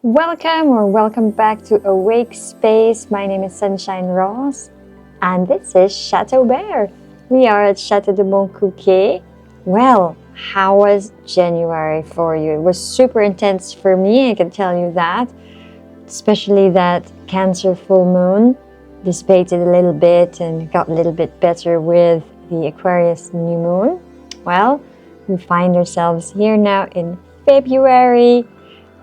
Welcome back to Awake Space. My name is Sunshine Ross, and this is Château Bear. We are at Château de Montcuquet. Well, how was January for you? It was super intense for me, I can tell you that. Especially that Cancer full moon dissipated a little bit and got a little bit better with the Aquarius new moon. Well, we find ourselves here now in February.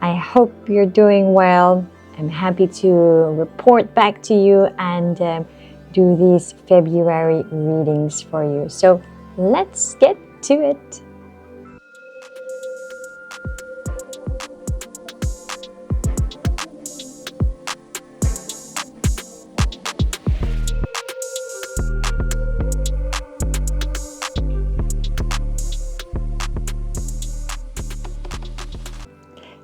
I hope you're doing well. I'm happy to report back to you and do these February readings for you. So let's get to it.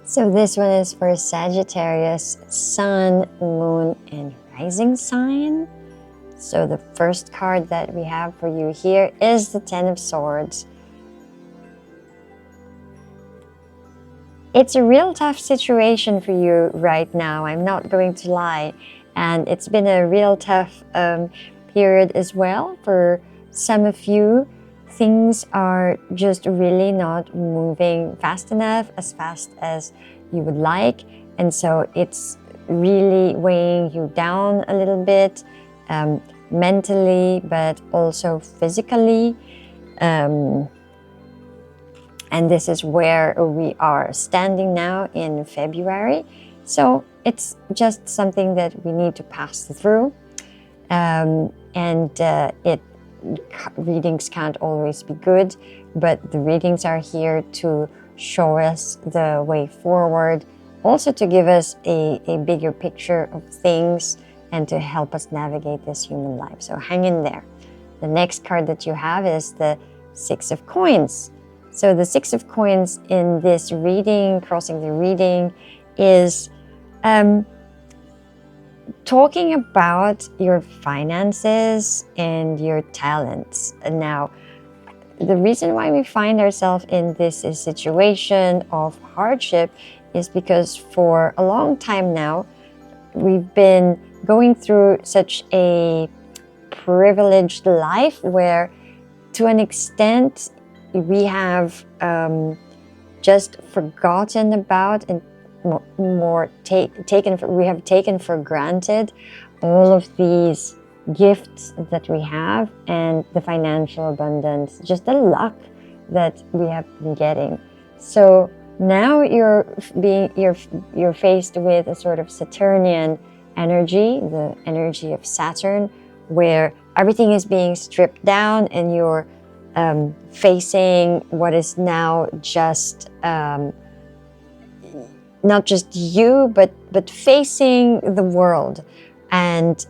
So this one is for Sagittarius, Sun, Moon, and Rising sign. So the first card that we have for you here is the Ten of Swords. It's a real tough situation for you right now, I'm not going to lie. And it's been a real tough period as well for some of you. Things are just really not moving fast enough, as fast as you would like. And so it's really weighing you down a little bit, mentally, but also physically. And this is where we are standing now in February. So it's just something that we need to pass through. Readings can't always be good, but the readings are here to show us the way forward, also to give us a bigger picture of things and to help us navigate this human life. So hang in there. The next card that you have is the Six of Coins. So the Six of Coins in this reading, crossing the reading, is talking about your finances and your talents. Now, the reason why we find ourselves in this situation of hardship is because for a long time now, we've been going through such a privileged life where, to an extent, we have just forgotten about and we have taken for granted all of these gifts that we have and the financial abundance, just the luck that we have been getting. So now you're faced with a sort of Saturnian energy, the energy of Saturn, where everything is being stripped down and you're facing what is now just not just you, but facing the world, and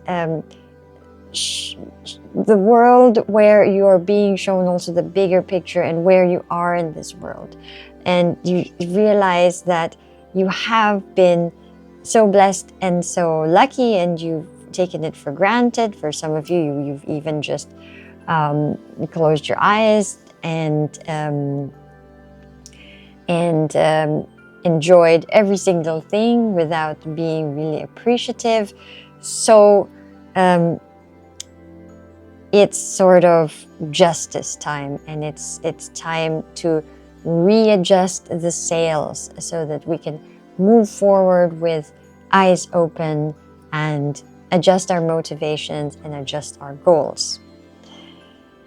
the world where you're being shown also the bigger picture and where you are in this world. And you realize that you have been so blessed and so lucky, and you've taken it for granted. For some of you, you've even just closed your eyes and enjoyed every single thing without being really appreciative. So it's sort of justice time, and it's time to readjust the sails so that we can move forward with eyes open and adjust our motivations and adjust our goals.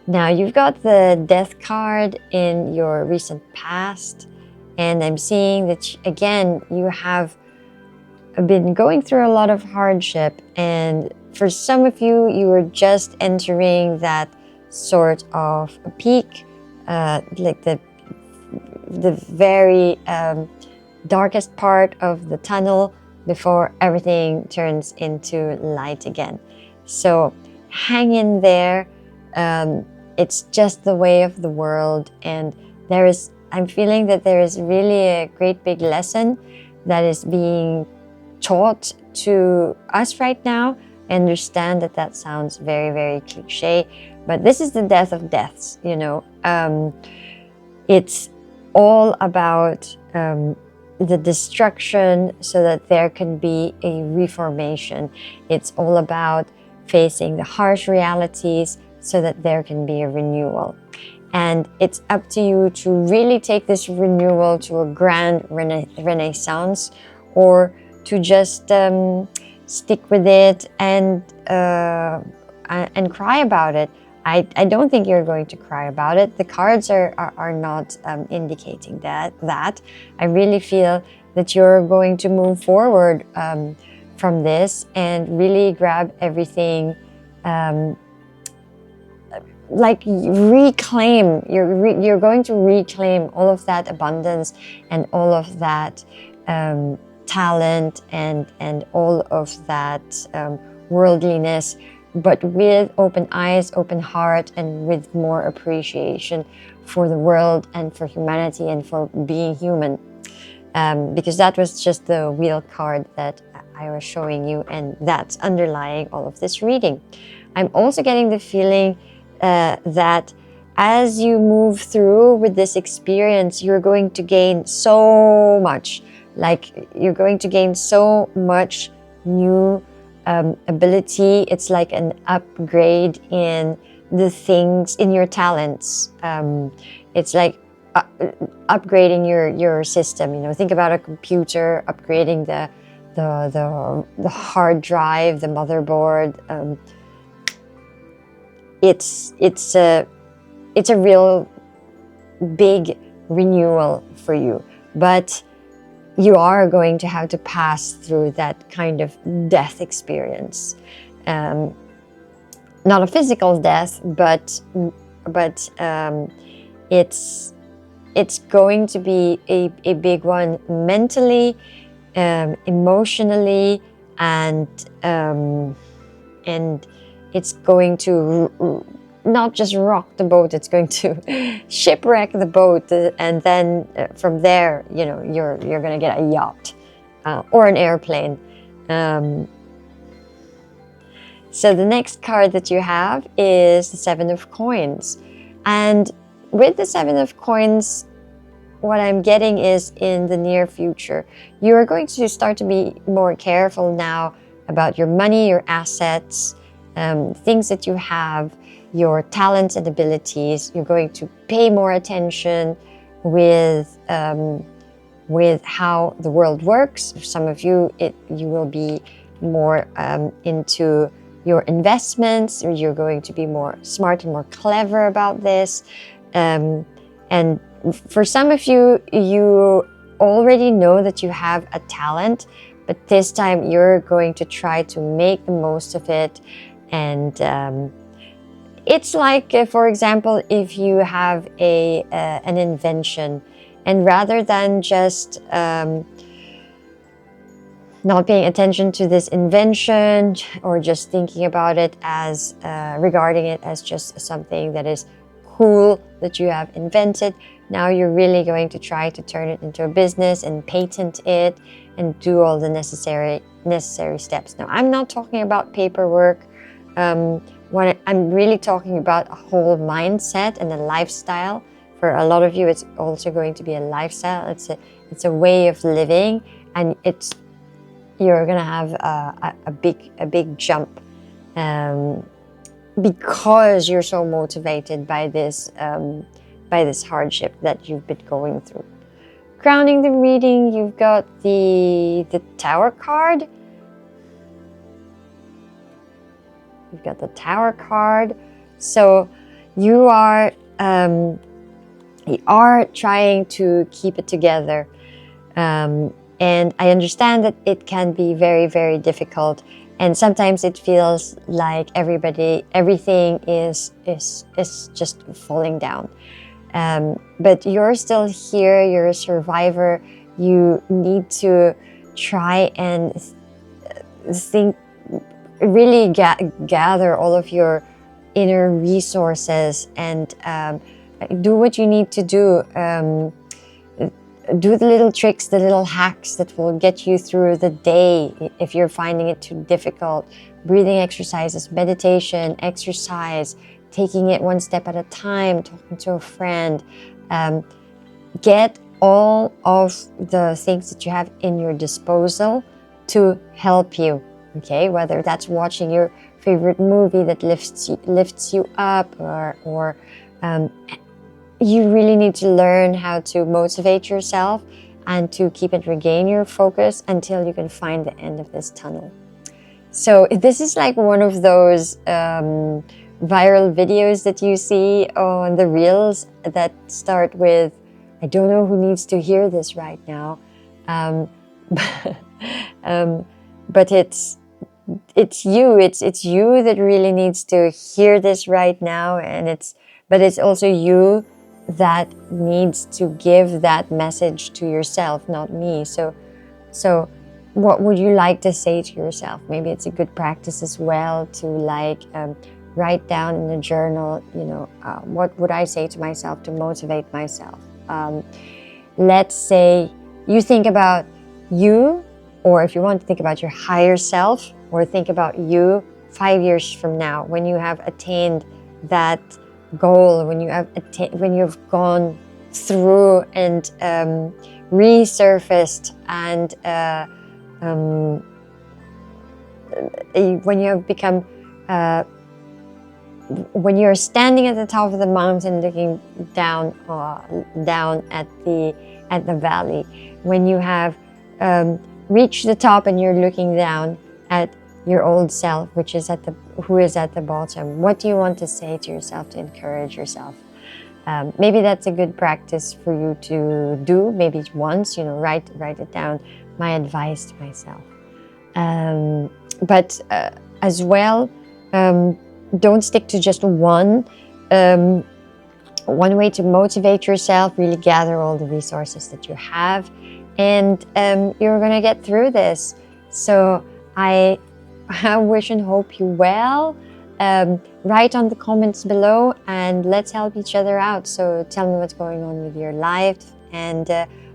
Now, you've got the Death card in your recent past, and I'm seeing that, again, you have been going through a lot of hardship, and for some of you, you were just entering that sort of peak, like the very darkest part of the tunnel before everything turns into light again. So hang in there. It's just the way of the world, and I'm feeling that there is really a great big lesson that is being taught to us right now. I understand that sounds very, very cliche, but this is the death of deaths, you know. It's all about the destruction so that there can be a reformation. It's all about facing the harsh realities so that there can be a renewal. And it's up to you to really take this renewal to a grand renaissance, or to just stick with it and cry about it. I don't think you're going to cry about it. The cards are not indicating that. I really feel that you're going to move forward from this and really grab everything, like reclaim. You're going to reclaim all of that abundance and all of that talent and all of that worldliness, but with open eyes, open heart, and with more appreciation for the world and for humanity and for being human. Because that was just the wheel card that I was showing you, and that's underlying all of this reading. I'm also getting the feeling that as you move through with this experience, you're going to gain so much. Like, you're going to gain so much new ability. It's like an upgrade in the things, in your talents. It's like upgrading your system. You know, think about a computer, upgrading the hard drive, the motherboard. It's a real big renewal for you, but you are going to have to pass through that kind of death experience. Not a physical death, but it's going to be a big one mentally, emotionally, and it's going to not just rock the boat, it's going to shipwreck the boat, and then from there, you know, you're going to get a yacht or an airplane. So the next card that you have is the Seven of Coins, and with the Seven of Coins, what I'm getting is, in the near future, you are going to start to be more careful now about your money, your assets, things that you have, your talents and abilities. You're going to pay more attention with how the world works. For some of you, you will be more into your investments. You're going to be more smart and more clever about this. And for some of you, you already know that you have a talent, but this time you're going to try to make the most of it. And it's like, for example, if you have an invention, and rather than just not paying attention to this invention, or just thinking about it as regarding it as just something that is cool that you have invented, now you're really going to try to turn it into a business and patent it and do all the necessary steps. Now, I'm not talking about paperwork. What I'm really talking about, a whole mindset and a lifestyle. For a lot of you, it's also going to be a lifestyle. It's a way of living, and you're gonna have a big jump because you're so motivated by this hardship that you've been going through. Crowning the reading, you've got the Tower card. You've got the Tower card. So you are trying to keep it together. And I understand that it can be very, very difficult. And sometimes it feels like everything is just falling down. But you're still here, you're a survivor. You need to try and think, really gather all of your inner resources and do what you need to do. Do the little tricks, the little hacks that will get you through the day if you're finding it too difficult. Breathing exercises, meditation, exercise, taking it one step at a time, talking to a friend. Get all of the things that you have in your disposal to help you, okay? Whether that's watching your favorite movie that lifts you up, or you really need to learn how to motivate yourself and to keep and regain your focus until you can find the end of this tunnel. So this is like one of those viral videos that you see on the reels that start with, I don't know who needs to hear this right now, but it's you. It's you that really needs to hear this right now, but it's also you that needs to give that message to yourself, not me. So what would you like to say to yourself? Maybe it's a good practice as well to write down in a journal, what would I say to myself to motivate myself? Let's say you think about you, or if you want to think about your higher self, or think about you 5 years from now, when you have attained that goal, when you've gone through and resurfaced, and when you have become, when you're standing at the top of the mountain looking down at the valley, when you have reached the top and you're looking down at your old self, who is at the bottom. What do you want to say to yourself to encourage yourself? Maybe that's a good practice for you to do. Maybe once, write it down. My advice to myself. But as well, don't stick to just one way to motivate yourself. Really gather all the resources that you have, and you're gonna get through this. So I wish and hope you well. Write on the comments below and let's help each other out. So tell me what's going on with your life, and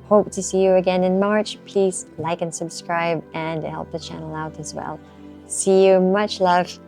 hope to see you again in March. Please like and subscribe and help the channel out as well. See you. Much love.